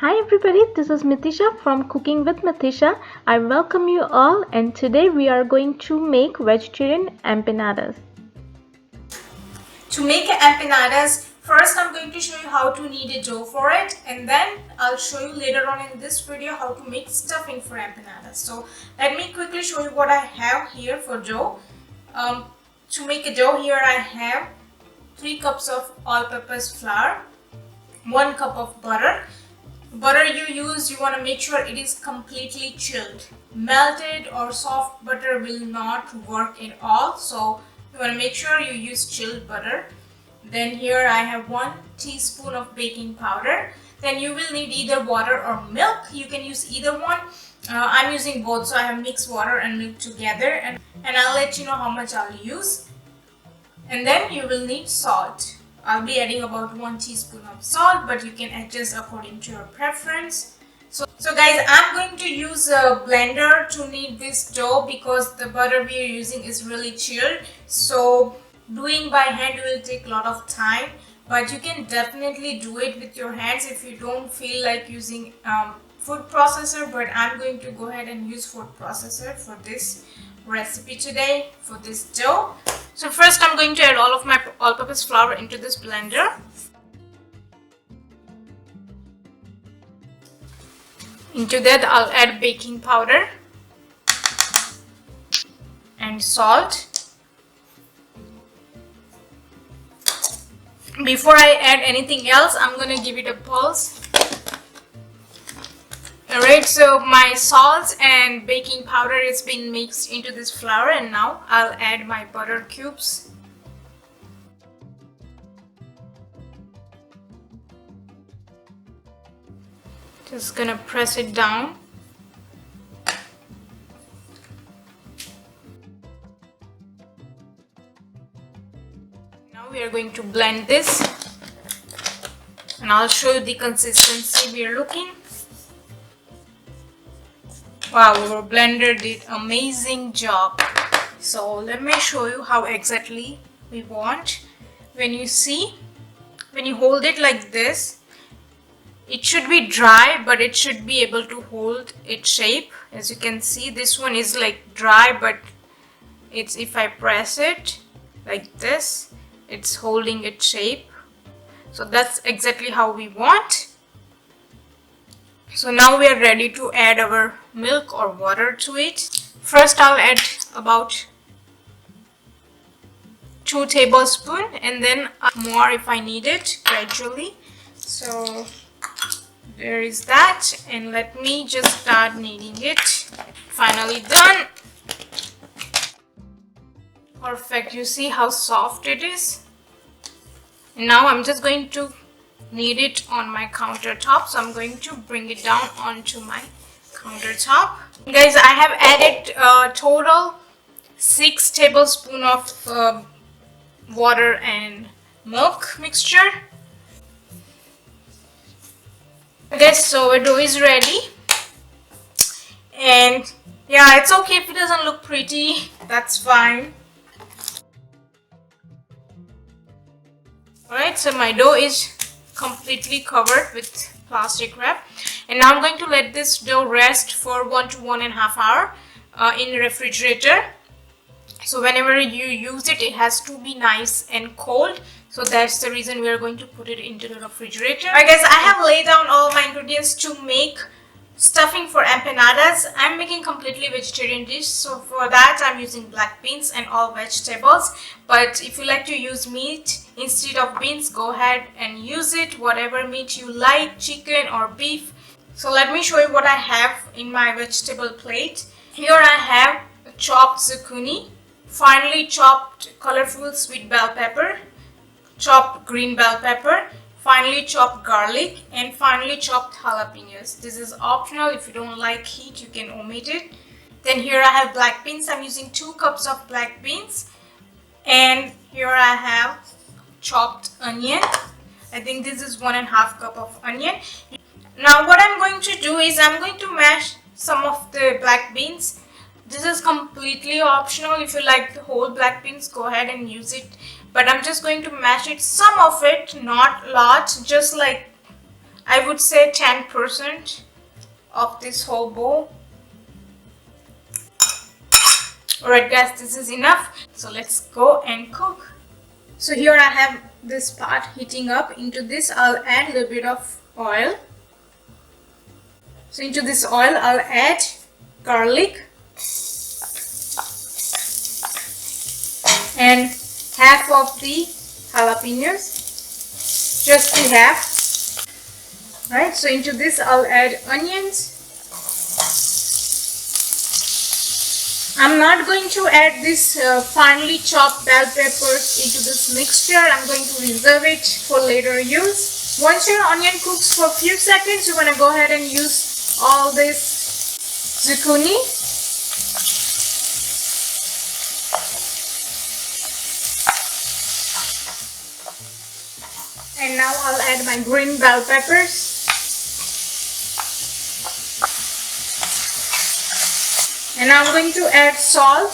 Hi everybody, this is Mitisha from Cooking with Mitisha. I welcome you all and today we are going to make vegetarian empanadas. To make empanadas, first I'm going to show you how to knead a dough for it, and then I'll show you later on in this video how to make stuffing for empanadas. So let me quickly show you what I have here for dough. To make a dough, here I have 3 cups of all-purpose flour, 1 cup of butter. Butter you use, you want to make sure it is completely chilled. Melted or soft butter will not work at all, so you want to make sure you use chilled butter. Then here I have 1 teaspoon of baking powder. Then you will need either water or milk. You can use either one. I'm using both, so I have mixed water and milk together, and I'll let you know how much I'll use. And then you will need salt. I'll be adding about 1 teaspoon of salt, but you can adjust according to your preference. So guys, I'm going to use a blender to knead this dough because the butter we are using is really chilled. So doing by hand will take a lot of time, but you can definitely do it with your hands if you don't feel like using food processor. But I'm going to go ahead and use food processor for this recipe today for this dough. So first I'm going to add all of my all-purpose flour into this blender. Into that I'll add baking powder and salt. Before I add anything else, I'm going to give it a pulse. Alright, so my salt and baking powder is being mixed into this flour, and now I'll add my butter cubes. Just gonna press it down. Now we are going to blend this, and I'll show you the consistency we are looking. Wow, our blender did amazing job. So let me show you how exactly we want. When you hold it like this, it should be dry, but it should be able to hold its shape. As you can see, this one is like dry, but it's, if I press it like this, it's holding its shape. So that's exactly how we want. So now we are ready to add our milk or water to it. First I'll add about 2 tablespoons and then more if I need it gradually. So there is that, and let me just start kneading it. Finally done. Perfect, you see how soft it is. And now I'm just going to knead it on my countertop, so I'm going to bring it down onto my countertop. Guys, I have added a total 6 tablespoons of water and milk mixture. Okay, so our dough is ready, and yeah, it's okay if it doesn't look pretty, that's fine. Alright, so my dough is completely covered with plastic wrap, and now I'm going to let this dough rest for 1 to 1.5 hours in the refrigerator. So whenever you use it, it has to be nice and cold. So that's the reason we are going to put it into the refrigerator. Alright guys, I have laid down all my ingredients to make stuffing for empanadas. I'm making completely vegetarian dish, so for that I'm using black beans and all vegetables. But if you like to use meat instead of beans, go ahead and use it, whatever meat you like, chicken or beef. So let me show you what I have in my vegetable plate. Here I have chopped zucchini, finely chopped colorful sweet bell pepper, chopped green bell pepper, finely chopped garlic, and finely chopped jalapenos. This is optional. If you don't like heat, you can omit it. Then here I have black beans. I'm using 2 cups of black beans. And here I have chopped onion. I think this is 1.5 cup of onion. Now what I'm going to do is I'm going to mash some of the black beans. This is completely optional. If you like the whole black beans, go ahead and use it. But I'm just going to mash it, some of it, not a lot, just like I would say 10% of this whole bowl. Alright guys, this is enough. So let's go and cook. So here I have this pot heating up. Into this I'll add a little bit of oil. So into this oil I'll add garlic and half of the jalapenos, just the half. Right, so into this I'll add onions. I'm not going to add this finely chopped bell peppers into this mixture. I'm going to reserve it for later use. Once your onion cooks for a few seconds, you want to go ahead and use all this zucchini. And now I'll add my green bell peppers. And I'm going to add salt.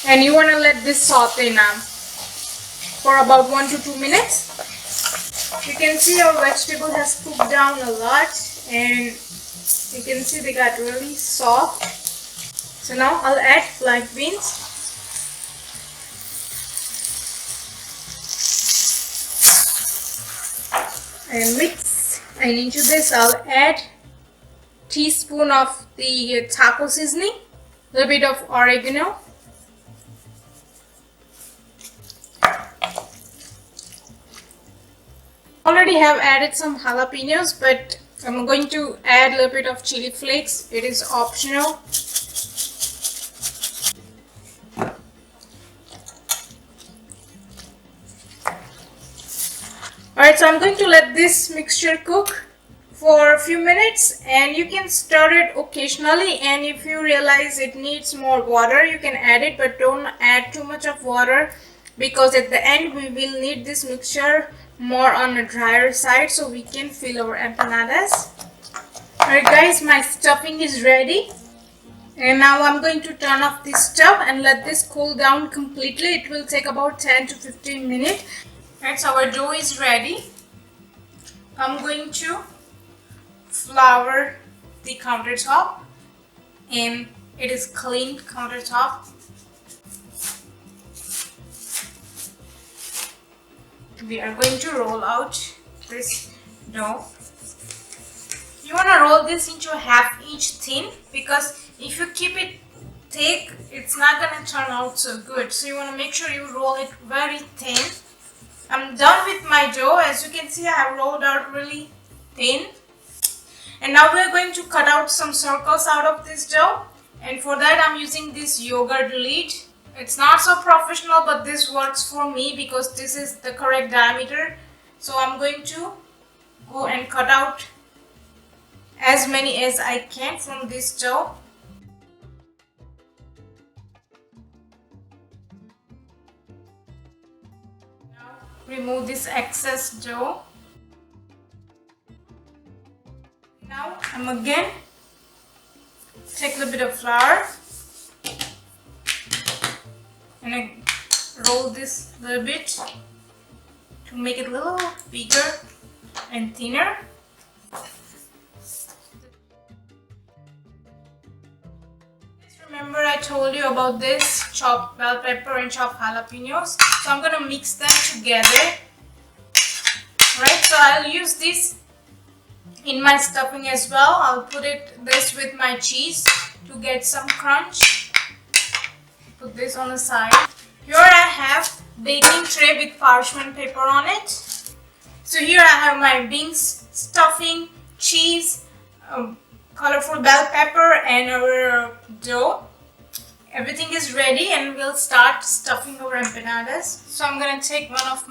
And you want to let this saute now for about 1 to 2 minutes. You can see our vegetable has cooked down a lot, and you can see they got really soft. So now I'll add black beans. And mix. And into this I'll add teaspoon of the taco seasoning, a little bit of oregano, already have added some jalapenos, but I'm going to add a little bit of chili flakes. It is optional. Alright, so I'm going to let this mixture cook for a few minutes, and you can stir it occasionally, and if you realize it needs more water you can add it, but don't add too much of water because at the end we will need this mixture more on the drier side so we can fill our empanadas. Alright guys, my stuffing is ready, and now I'm going to turn off this stove and let this cool down completely. It will take about 10 to 15 minutes. Alright, so our dough is ready. I'm going to flour the countertop, and it is clean countertop. We are going to roll out this dough. You want to roll this into a half-inch thin, because if you keep it thick it's not going to turn out so good. So you want to make sure you roll it very thin. I'm done with my dough. As you can see, I have rolled out really thin. And now we're going to cut out some circles out of this dough, and for that I'm using this yogurt lid. It's not so professional, but this works for me because this is the correct diameter. So I'm going to go and cut out as many as I can from this dough. Now remove this excess dough. Now I'm again take a little bit of flour and I roll this a little bit to make it a little bigger and thinner. Remember I told you about this chopped bell pepper and chopped jalapenos, so I'm gonna mix them together. Right, so I'll use this in my stuffing as well. I'll put this with my cheese to get some crunch. Put this on the side. Here I have baking tray with parchment paper on it. So here I have my beans, stuffing, cheese, colorful bell pepper, and our dough. Everything is ready, and we'll start stuffing our empanadas. So I'm gonna take one of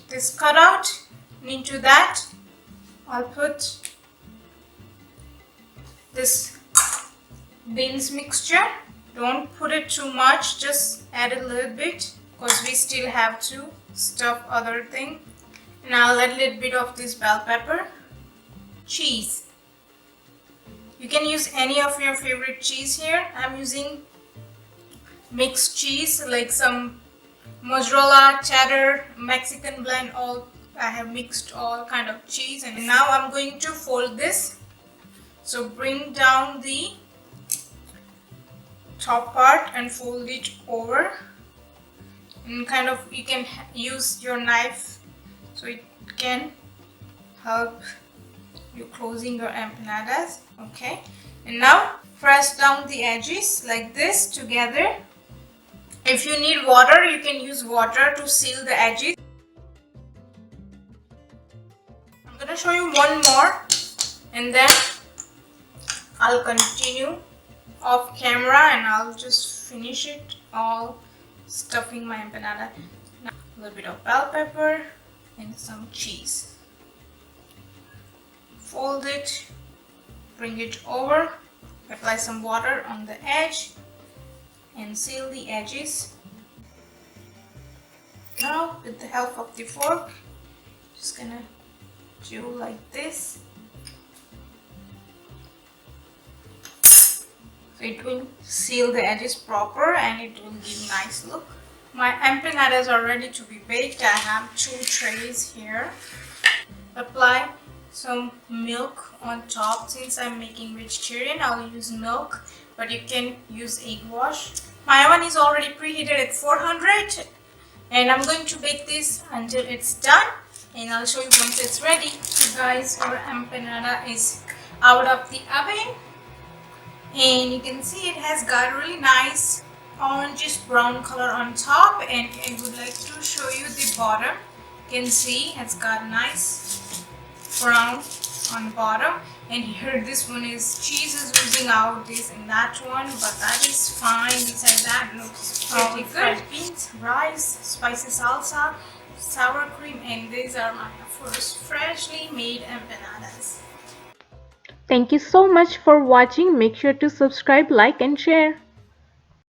this cutout, and into that I'll put this beans mixture. Don't put it too much, just add a little bit because we still have to stuff other thing. And I'll add a little bit of this bell pepper, cheese. You can use any of your favorite cheese here. I'm using mixed cheese, like some mozzarella, cheddar, Mexican blend, all I have mixed all kind of cheese. And now I'm going to fold this. So bring down the top part and fold it over, and kind of you can use your knife so it can help you closing your empanadas. Okay, and now press down the edges like this together. If you need water, you can use water to seal the edges. I'm gonna show you one more and then I'll continue off camera and I'll just finish it all stuffing my empanada. Now, a little bit of bell pepper and some cheese. Fold it, bring it over, apply some water on the edge and seal the edges. Now with the help of the fork, just gonna do like this. So it will seal the edges proper and it will give nice look. My empanadas are ready to be baked. I have 2 trays here. Apply some milk on top. Since I'm making vegetarian, I'll use milk, but you can use egg wash. My oven is already preheated at 400 and I'm going to bake this until it's done and I'll show you once it's ready. So guys, our empanada is out of the oven and you can see it has got a really nice orangish brown color on top, and I would like to show you the bottom. You can see it's got nice brown on bottom, and here this one is cheese is oozing out, this and that one, but that is fine. Besides that, it looks pretty good. Fresh beans, rice, spicy salsa, sour cream, and these are my first freshly made empanadas. Thank you so much for watching. Make sure to subscribe, like and share.